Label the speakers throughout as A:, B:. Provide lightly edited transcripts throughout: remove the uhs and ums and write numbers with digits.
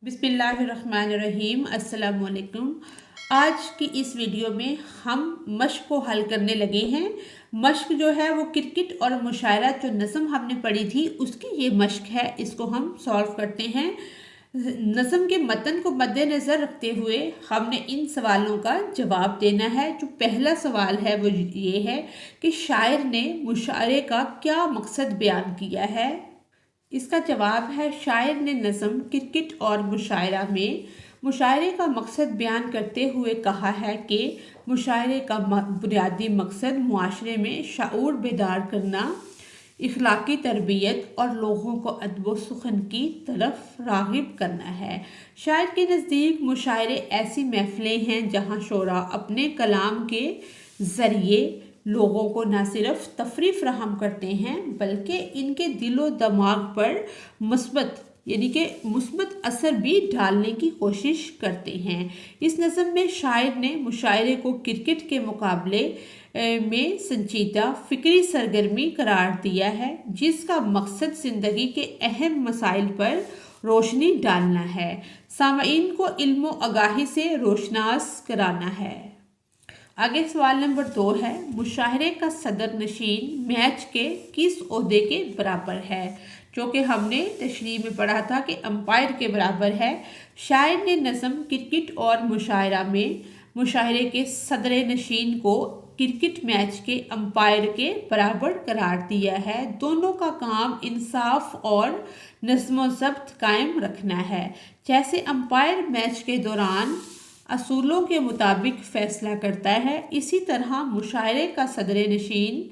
A: बिस्मिल्लाहिर्रहमानिर्रहीम। अस्सलाम वालेकुम। आज की इस वीडियो में हम मश्क को हल करने लगे हैं। मश्क जो है वो क्रिकेट और मुशायरा जो नज़म हमने पढ़ी थी उसकी ये मश्क है, इसको हम सॉल्व करते हैं। नज़म के मतन को मद्देनज़र रखते हुए हमने इन सवालों का जवाब देना है। जो पहला सवाल है वो ये है कि शायर ने मुशायरे का क्या मकसद बयान किया है। इसका जवाब है शायर ने नज़म क्रिकेट और मुशायरा में मुशायरे का मकसद बयान करते हुए कहा है कि मुशायरे का बुनियादी मकसद मुआशरे में शऊर बेदार करना, इखलाकी तरबियत और लोगों को अदब व सुखन की तरफ राग़िब करना है। शायर के नज़दीक मुशायरे ऐसी महफ़िलें हैं जहाँ शोरा अपने कलाम के ज़रिए लोगों को न सिर्फ तफरीह फराहम करते हैं बल्कि इनके दिलो दिमाग पर मुस्बत असर भी डालने की कोशिश करते हैं। इस नज़म में शायर ने मुशायरे को क्रिकेट के मुकाबले में संजीदा फ़िक्री सरगर्मी करार दिया है, जिसका मकसद ज़िंदगी के अहम मसाइल पर रोशनी डालना है, सामईन को इल्म व आगाही से रोशनास कराना है। आगे सवाल नंबर 2 है, मुशायरे का सदर नशीन मैच के किस ओहदे के बराबर है, जो कि हमने तशरीह में पढ़ा था कि अंपायर के बराबर है। शायर ने नज़म क्रिकेट और मुशायरा में मुशायरे के सदर नशीन को क्रिकेट मैच के अंपायर के बराबर करार दिया है। दोनों का काम इंसाफ और नज़्म व ज़ब्त कायम रखना है। जैसे अंपायर मैच के दौरान असूलों के मुताबिक फ़ैसला करता है, इसी तरह मुशायरे का सदर नशीन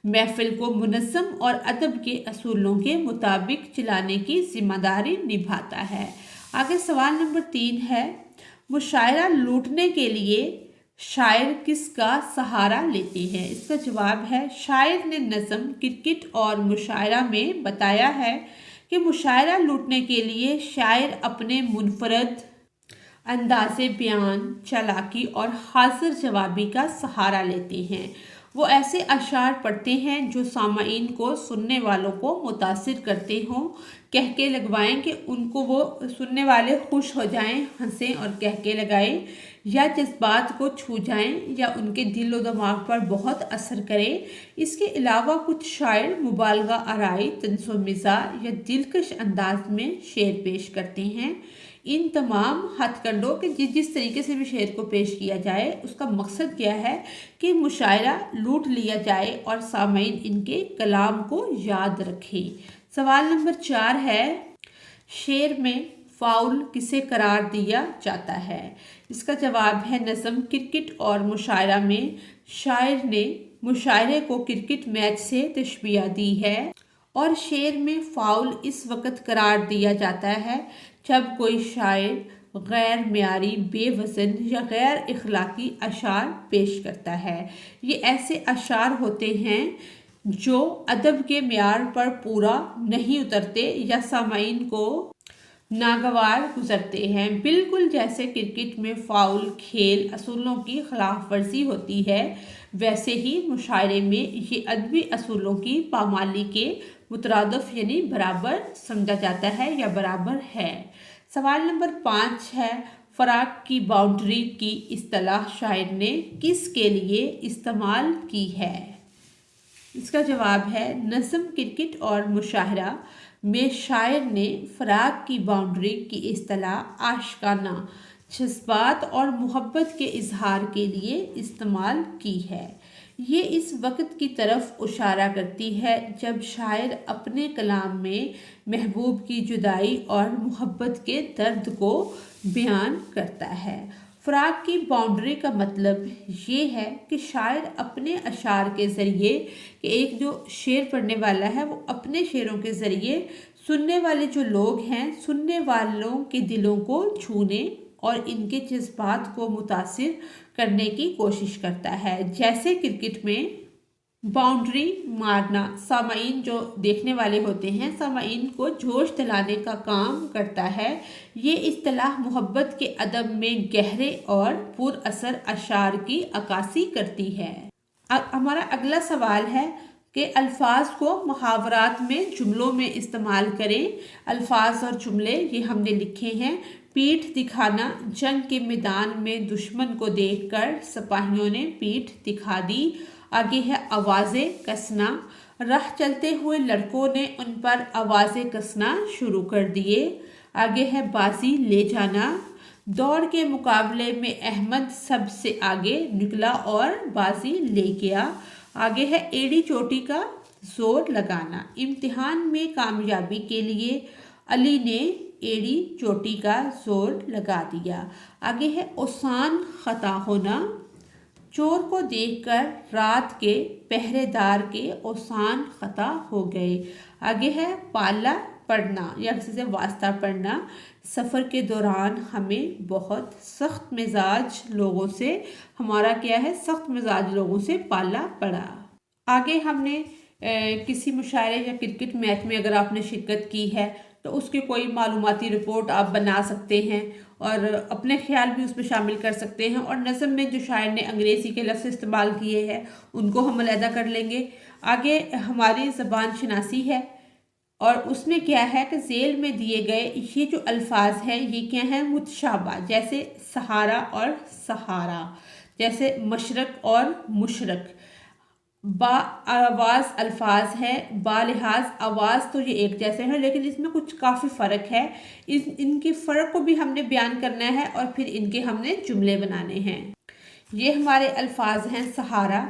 A: महफिल को मुनज़्ज़म और अदब के असूलों के मुताबिक चलाने की ज़िम्मेदारी निभाता है। आगे सवाल नंबर 3 है, मुशायरा लूटने के लिए शायर किसका सहारा लेते हैं। इसका जवाब है शायर ने नज़म क्रिकेट और मुशायरा में बताया है कि मुशायरा लूटने के लिए शायर अपने मुनफरद अंदाज़े बयान, चालाकी और हाजिर जवाबी का सहारा लेते हैं। वो ऐसे अशार पढ़ते हैं जो सामईन को, सुनने वालों को मुतासिर करते हों, कहके लगवाएं कि उनको वो सुनने वाले खुश हो जाएं, हंसें और कहके लगाएं, या जज्बात को छू जाएं या उनके दिल व दिमाग पर बहुत असर करें। इसके अलावा कुछ शायर मुबालगा आराई, तंज़ो मिज़ाह या दिलकश अंदाज में शेर पेश करते हैं। इन तमाम हथकंडों के जिस तरीके से भी शेर को पेश किया जाए उसका मकसद क्या है कि मुशायरा लूट लिया जाए और सामईन इनके कलाम को याद रखें। सवाल नंबर 4 है, शेर में फाउल किसे करार दिया जाता है। इसका जवाब है नज़म क्रिकेट और मुशायरा में शायर ने मुशायरे को क्रिकेट मैच से तशबीह दी है और शेर में फाउल इस वक्त करार दिया जाता है जब कोई शायर गैर मियारी, बेवज़न या गैर इखलाकी अशार पेश करता है। ये ऐसे अशार होते हैं जो अदब के मियार पर पूरा नहीं उतरते या सामईन को नागवार गुजरते हैं। बिल्कुल जैसे क्रिकेट में फाउल खेल असूलों की खिलाफ वर्जी होती है, वैसे ही मुशायरे में ये अदबी असूलों की पामाली के मुतरादिफ यानी बराबर समझा जाता है या बराबर है। सवाल नंबर 5 है, फ़राक की बाउंड्री की इस्तिलाह शायर ने किस के लिए इस्तेमाल की है। इसका जवाब है नज़म क्रिकेट और मुशायरा में शायर ने फ़राक की बाउंड्री की इस्तिलाह आशिकाना जज्बात और मोहब्बत के इजहार के लिए इस्तेमाल की है। ये इस वक्त की तरफ इशारा करती है जब शायर अपने कलाम में महबूब की जुदाई और मोहब्बत के दर्द को बयान करता है। फ़राक की बाउंड्री का मतलब ये है कि शायर अपने अशार के ज़रिए कि एक जो शेर पढ़ने वाला है वो अपने शेरों के ज़रिए सुनने वाले जो लोग हैं, सुनने वालों के दिलों को छूने और इनके जज्बात को मुतासिर करने की कोशिश करता है। जैसे क्रिकेट में बाउंड्री मारना सामईन जो देखने वाले होते हैं, सामईन को जोश दिलाने का काम करता है। ये इस्तिलाह मोहब्बत के अदब में गहरे और पुर असर अशार की अक्कासी करती है। अब हमारा अगला सवाल है, کہ الفاظ کو محاورات میں جملوں میں استعمال کریں۔ الفاظ اور جملے یہ ہم نے لکھے ہیں۔ پیٹھ دکھانا، جنگ کے میدان میں دشمن کو دیکھ کر سپاہیوں نے پیٹھ دکھا دی۔ آگے ہے آوازیں کسنا، راہ چلتے ہوئے لڑکوں نے ان پر آوازیں کسنا شروع کر دیے۔ آگے ہے بازی لے جانا، دوڑ کے مقابلے میں احمد سب سے آگے نکلا اور بازی لے گیا۔ آگے ہے ایڑی چوٹی کا زور لگانا، امتحان میں کامیابی کے لیے علی نے ایڑی چوٹی کا زور لگا دیا۔ آگے ہے اوسان خطا ہونا، چور کو دیکھ کر رات کے پہرے دار کے اوسان خطا ہو گئے۔ آگے ہے پالا پڑنا یا کسی سے واسطہ پڑنا، سفر کے دوران ہمیں بہت سخت مزاج لوگوں سے سخت مزاج لوگوں سے پالا پڑا۔ آگے ہم نے کسی مشاعرے یا کرکٹ میچ میں اگر آپ نے شرکت کی ہے تو اس کی کوئی معلوماتی رپورٹ آپ بنا سکتے ہیں اور اپنے خیال بھی اس میں شامل کر سکتے ہیں، اور نظم میں جو شاعر نے انگریزی کے لفظ استعمال کیے ہیں ان کو ہم علیحدہ کر لیں گے۔ آگے ہماری زبان شناسی ہے، اور اس میں کیا ہے کہ ذیل میں دیے گئے یہ جو الفاظ ہیں یہ کیا ہیں متشابہ، جیسے سہارا اور سہارا، جیسے مشرق اور مشرق۔ با آواز الفاظ ہے، با لحاظ آواز تو یہ ایک جیسے ہیں لیکن اس میں کچھ کافی فرق ہے، ان کے فرق کو بھی ہم نے بیان کرنا ہے اور پھر ان کے ہم نے جملے بنانے ہیں۔ یہ ہمارے الفاظ ہیں سہارا،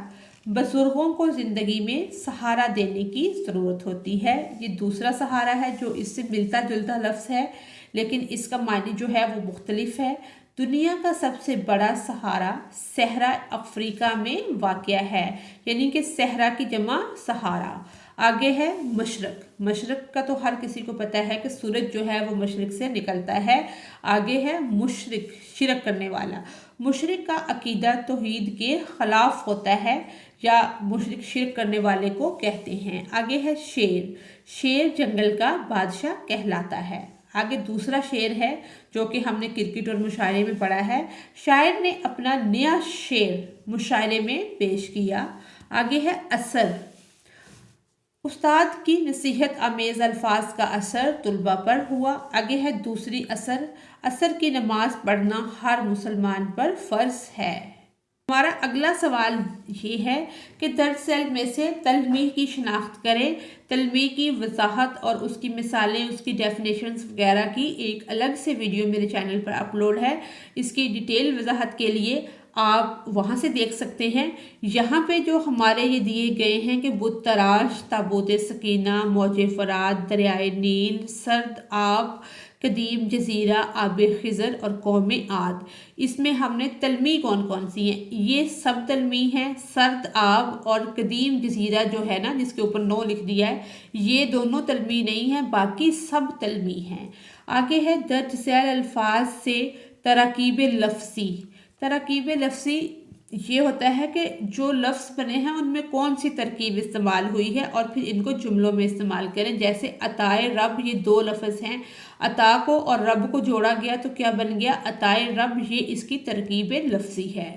A: بزرگوں کو زندگی میں سہارا دینے کی ضرورت ہوتی ہے۔ یہ دوسرا سہارا ہے جو اس سے ملتا جلتا لفظ ہے لیکن اس کا معنی جو ہے وہ مختلف ہے۔ دنیا کا سب سے بڑا صحرا صحرا افریقہ میں واقع ہے، یعنی کہ صحرا کی جمع صحارا۔ آگے ہے مشرق، مشرق کا تو ہر کسی کو پتہ ہے کہ سورج جو ہے وہ مشرق سے نکلتا ہے۔ آگے ہے مشرق، شرک کرنے والا، مشرق کا عقیدہ توحید کے خلاف ہوتا ہے یا مشرک شرک کرنے والے کو کہتے ہیں۔ آگے ہے شیر، شیر جنگل کا بادشاہ کہلاتا ہے۔ آگے دوسرا شعر ہے جو کہ ہم نے کرکٹ اور مشاعرے میں پڑھا ہے، شاعر نے اپنا نیا شعر مشاعرے میں پیش کیا۔ آگے ہے اثر، استاد کی نصیحت آمیز الفاظ کا اثر طلباء پر ہوا۔ آگے ہے دوسری اثر، اثر کی نماز پڑھنا ہر مسلمان پر فرض ہے۔ ہمارا اگلا سوال یہ ہے کہ درج ذیل میں سے تلمیح کی شناخت کریں۔ تلمیح کی وضاحت اور اس کی مثالیں، اس کی ڈیفینیشنز وغیرہ کی ایک الگ سے ویڈیو میرے چینل پر اپلوڈ ہے، اس کی ڈیٹیل وضاحت کے لیے آپ وہاں سے دیکھ سکتے ہیں۔ یہاں پہ جو ہمارے یہ دیے گئے ہیں کہ بت تراش، تابوت سکینہ، موج فرات، دریائے نیل، سرد آب، قدیم جزیرہ، آب خضر اور قوم عاد، اس میں ہم نے تلمیح کون کون سی ہیں؟ یہ سب تلمیح ہیں۔ سرد آب اور قدیم جزیرہ جو ہے نا جس کے اوپر نو لکھ دیا ہے، یہ دونوں تلمیح نہیں ہیں، باقی سب تلمیح ہیں۔ آگے ہے درج ذیل الفاظ سے تراکیب لفظی۔ تراکیب لفظی یہ ہوتا ہے کہ جو لفظ بنے ہیں ان میں کون سی ترکیب استعمال ہوئی ہے اور پھر ان کو جملوں میں استعمال کریں۔ جیسے عطائے رب، یہ دو لفظ ہیں، عطا کو اور رب کو جوڑا گیا تو کیا بن گیا؟ عطائے رب، یہ اس کی ترکیب لفظی ہے۔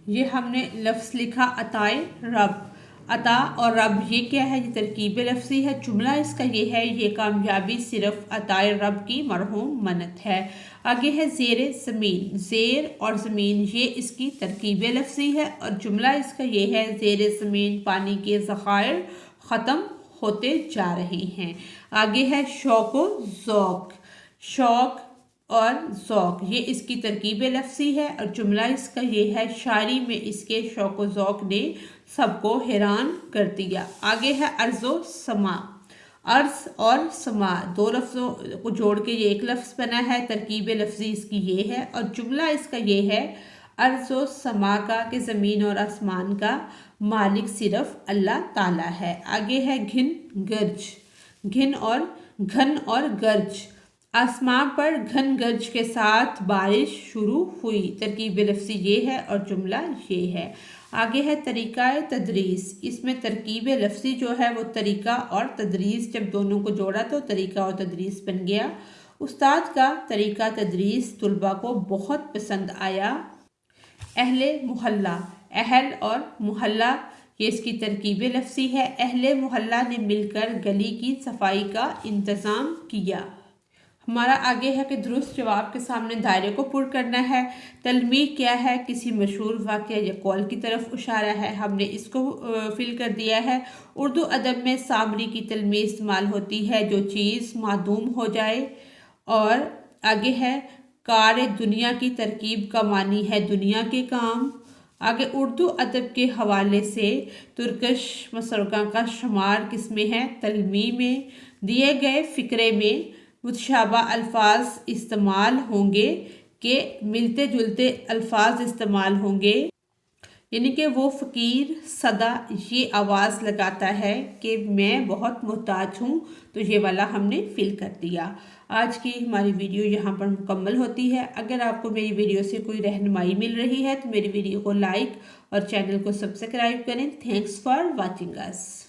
A: یہ ہم نے لفظ لکھا عطائے رب، عطا اور رب، یہ کیا ہے؟ یہ ترکیب لفظی ہے۔ جملہ اس کا یہ ہے، یہ کامیابی صرف عطائے رب کی مرحوم منت ہے۔ آگے ہے زیر زمین، زیر اور زمین یہ اس کی ترکیب لفظی ہے اور جملہ اس کا یہ ہے، زیر زمین پانی کے ذخائر ختم ہوتے جا رہے ہیں۔ آگے ہے شوق و ذوق، شوق اور ذوق یہ اس کی ترکیب لفظی ہے اور جملہ اس کا یہ ہے، شاعری میں اس کے شوق و ذوق نے سب کو حیران کر دیا۔ آگے ہے عرض و سما، عرض اور سما دو لفظوں کو جوڑ کے یہ ایک لفظ بنا ہے، ترکیب لفظی اس کی یہ ہے اور جملہ اس کا یہ ہے، عرض و سما کا کہ زمین اور آسمان کا مالک صرف اللہ تعالیٰ ہے۔ آگے ہے گھن گرج، گھن اور گرج، آسمان پر گھن گرج کے ساتھ بارش شروع ہوئی، ترکیب لفظی یہ ہے اور جملہ یہ ہے۔ آگے ہے طریقہ تدریس، اس میں ترکیب لفظی جو ہے وہ طریقہ اور تدریس، جب دونوں کو جوڑا تو طریقہ اور تدریس بن گیا۔ استاد کا طریقہ تدریس طلباء کو بہت پسند آیا۔ اہل محلہ، اہل اور محلہ ये इसकी तरकीब लफ्ज़ी है। अहले मोहल्ला ने मिलकर गली की सफाई का इंतज़ाम किया। हमारा आगे है कि दुरुस्त जवाब के सामने दायरे को पुर करना है। तलमी क्या है? किसी मशहूर वाक़या या कौल की तरफ इशारा है, हमने इसको फिल कर दिया है। उर्दू अदब में सामरी की तलमी इस्तेमाल होती है जो चीज़ मादूम हो जाए। और आगे है कार दुनिया की तरकीब का मानी है दुनिया के काम। आगे उर्दू अदब के हवाले से तुर्कश मसरका का शुमार किस में है? तलमी में। दिए गए फ़िक्रे में मुतशाबा अल्फाज इस्तेमाल होंगे कि मिलते जुलते अल्फाज इस्तेमाल होंगे, यानी कि वो फ़कीर सदा ये आवाज़ लगाता है कि मैं बहुत मोहताज हूँ, तो ये वाला हमने फिल कर दिया। आज की हमारी वीडियो यहाँ पर मुकम्मल होती है। अगर आपको मेरी वीडियो से कोई रहनुमाई मिल रही है तो मेरी वीडियो को लाइक और चैनल को सब्सक्राइब करें। Thanks for watching us.